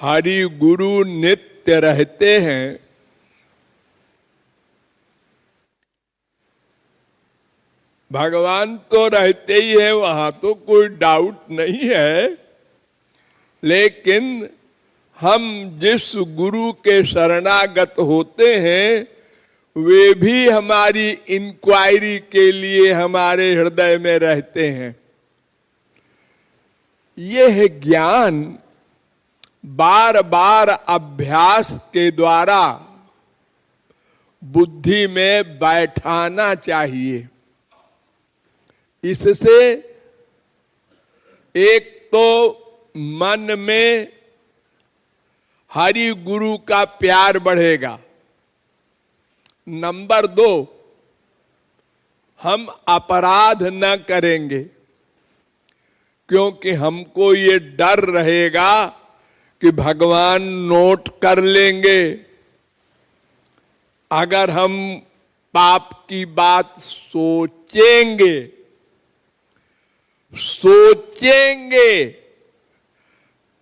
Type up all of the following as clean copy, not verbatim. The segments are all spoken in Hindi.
हरि गुरु नित्य रहते हैं, भगवान तो रहते ही है, वहां तो कोई डाउट नहीं है। लेकिन हम जिस गुरु के शरणागत होते हैं वे भी हमारी इंक्वायरी के लिए हमारे हृदय में रहते हैं। यह ज्ञान बार बार अभ्यास के द्वारा बुद्धि में बैठाना चाहिए। इससे एक तो मन में हरि गुरु का प्यार बढ़ेगा, नंबर 2 हम अपराध न करेंगे, क्योंकि हमको ये डर रहेगा कि भगवान नोट कर लेंगे। अगर हम पाप की बात सोचेंगे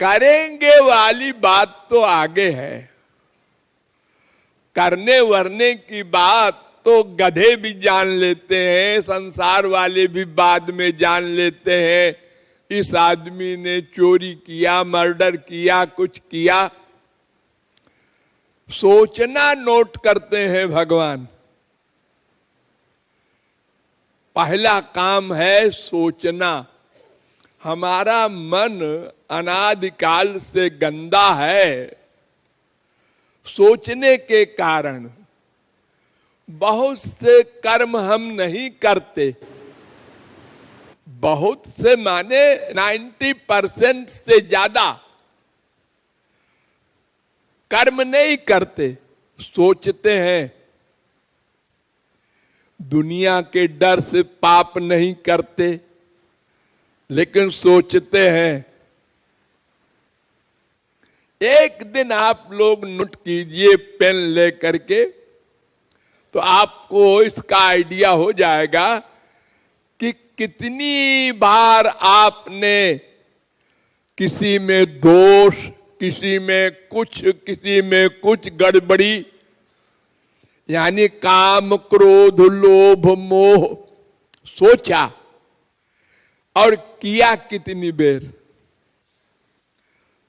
करेंगे वाली बात तो आगे है, करने वरने की बात तो गधे भी जान लेते हैं, संसार वाले भी बाद में जान लेते हैं। इस आदमी ने चोरी किया, मर्डर किया, कुछ किया। सोचना नोट करते हैं भगवान। पहला काम है सोचना। हमारा मन अनादिकाल से गंदा है। सोचने के कारण बहुत से कर्म हम नहीं करते। बहुत से माने 90% से ज्यादा कर्म नहीं करते, सोचते हैं। दुनिया के डर से पाप नहीं करते, लेकिन सोचते हैं। एक दिन आप लोग नोट कीजिए पेन लेकर के, तो आपको इसका आइडिया हो जाएगा कि कितनी बार आपने किसी में दोष, किसी में कुछ गड़बड़ी, यानी काम, क्रोध, लोभ, मोह सोचा और किया कितनी बेर।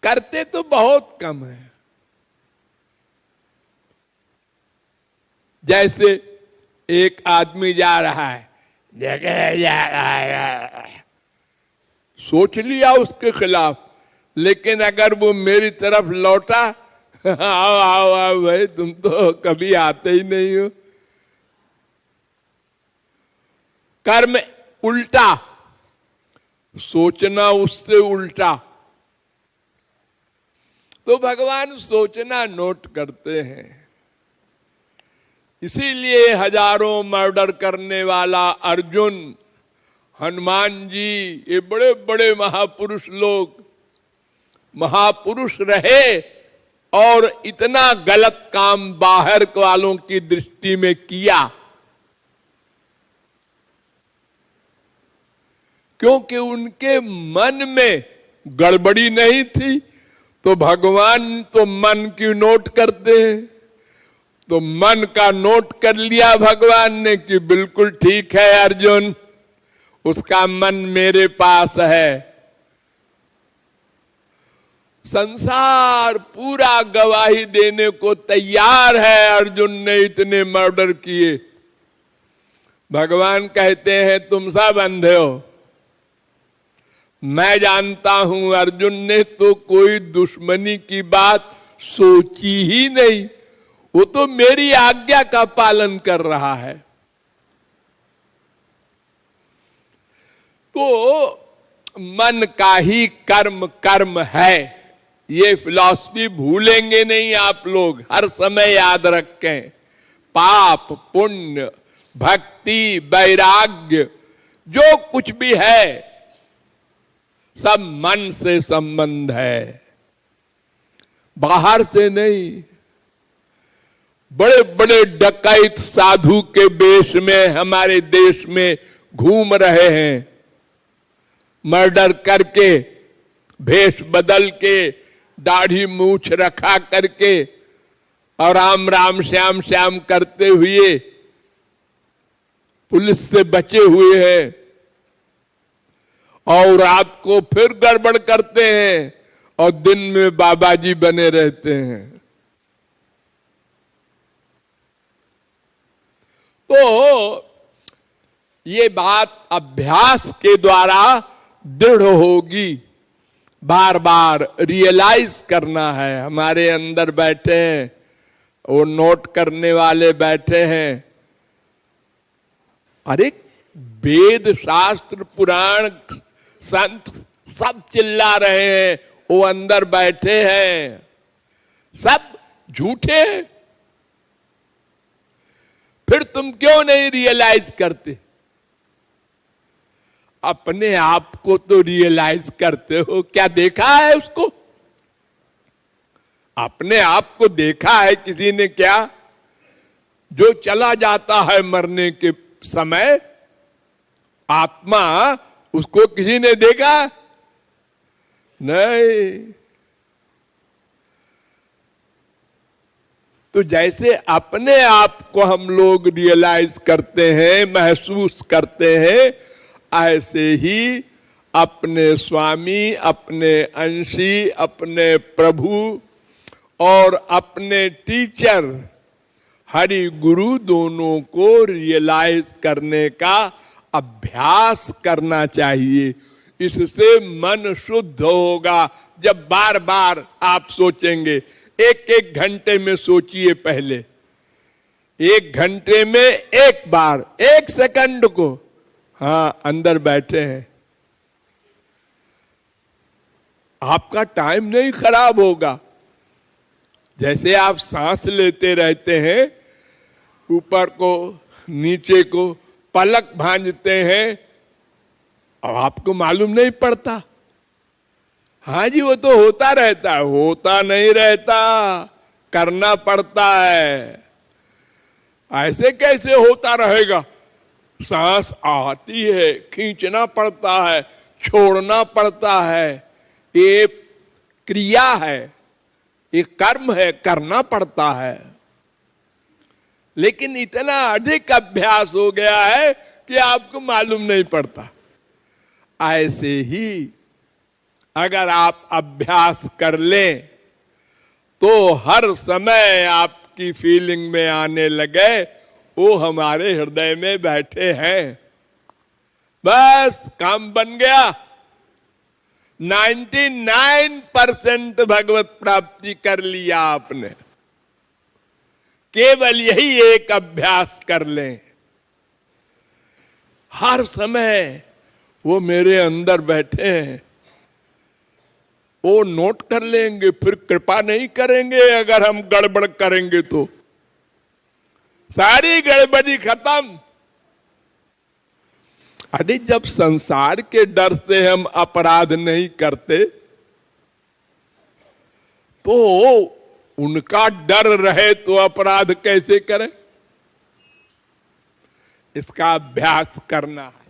करते तो बहुत कम है। जैसे एक आदमी जा रहा है, जगह जा रहा है, सोच लिया उसके खिलाफ, लेकिन अगर वो मेरी तरफ लौटा, आओ आओ आओ भाई, तुम तो कभी आते ही नहीं हो। कर्म उल्टा, सोचना उससे उल्टा। तो भगवान सोचना नोट करते हैं। इसीलिए हजारों मर्डर करने वाला अर्जुन, हनुमान जी, ये बड़े बड़े महापुरुष लोग महापुरुष रहे और इतना गलत काम बाहर वालों की दृष्टि में किया, क्योंकि उनके मन में गड़बड़ी नहीं थी। तो भगवान तो मन की नोट करते हैं, तो मन का नोट कर लिया भगवान ने कि बिल्कुल ठीक है अर्जुन, उसका मन मेरे पास है। संसार पूरा गवाही देने को तैयार है अर्जुन ने इतने मर्डर किए। भगवान कहते हैं तुम सब अंधे हो, मैं जानता हूं अर्जुन ने तो कोई दुश्मनी की बात सोची ही नहीं, वो तो मेरी आज्ञा का पालन कर रहा है। तो मन का ही कर्म कर्म है, ये फिलॉसफी भूलेंगे नहीं आप लोग, हर समय याद रखें। पाप, पुण्य, भक्ति, वैराग्य, जो कुछ भी है सब मन से संबंध है, बाहर से नहीं। बड़े बड़े डकैत साधु के वेश में हमारे देश में घूम रहे हैं, मर्डर करके, भेष बदल के दाढ़ी मूछ रखा करके और राम राम श्याम श्याम करते हुए पुलिस से बचे हुए हैं, और रात को फिर गड़बड़ करते हैं और दिन में बाबा जी बने रहते हैं। तो ये बात अभ्यास के द्वारा दृढ़ होगी। बार बार रियलाइज करना है। हमारे अंदर बैठे हैं, वो नोट करने वाले बैठे हैं। अरे वेद शास्त्र पुराण संत सब चिल्ला रहे हैं, वो अंदर बैठे हैं, सब झूठे हैं। फिर तुम क्यों नहीं रियलाइज करते? अपने आप को तो रियलाइज करते हो, क्या देखा है उसको? अपने आप को देखा है किसी ने क्या? जो चला जाता है मरने के समय आत्मा, उसको किसी ने देखा? नहीं। तो जैसे अपने आप को हम लोग रियलाइज करते हैं, महसूस करते हैं, ऐसे ही अपने स्वामी, अपने अंशी, अपने प्रभु और अपने टीचर हरि गुरु दोनों को रियलाइज करने का अभ्यास करना चाहिए। इससे मन शुद्ध होगा। जब बार बार आप सोचेंगे, एक एक घंटे में सोचिए, पहले एक घंटे में एक बार, एक सेकंड को, हाँ अंदर बैठे हैं, आपका टाइम नहीं खराब होगा। जैसे आप सांस लेते रहते हैं, ऊपर को नीचे को पलक भांजते हैं और आपको मालूम नहीं पड़ता। हाँ जी, वो तो होता रहता है, होता नहीं रहता, करना पड़ता है। ऐसे कैसे होता रहेगा? सांस आती है, खींचना पड़ता है, छोड़ना पड़ता है, ये क्रिया है, ये कर्म है, करना पड़ता है। लेकिन इतना अधिक अभ्यास हो गया है कि आपको मालूम नहीं पड़ता। ऐसे ही अगर आप अभ्यास कर लें तो हर समय आपकी फीलिंग में आने लगे, वो हमारे हृदय में बैठे हैं, बस काम बन गया। 99% भगवत प्राप्ति कर लिया आपने। केवल यही एक अभ्यास कर लें। हर समय वो मेरे अंदर बैठे हैं, वो नोट कर लेंगे, फिर कृपा नहीं करेंगे। अगर हम गड़बड़ करेंगे तो सारी गड़बड़ी खत्म। अरे जब संसार के डर से हम अपराध नहीं करते तो उनका डर रहे तो अपराध कैसे करें? इसका अभ्यास करना है।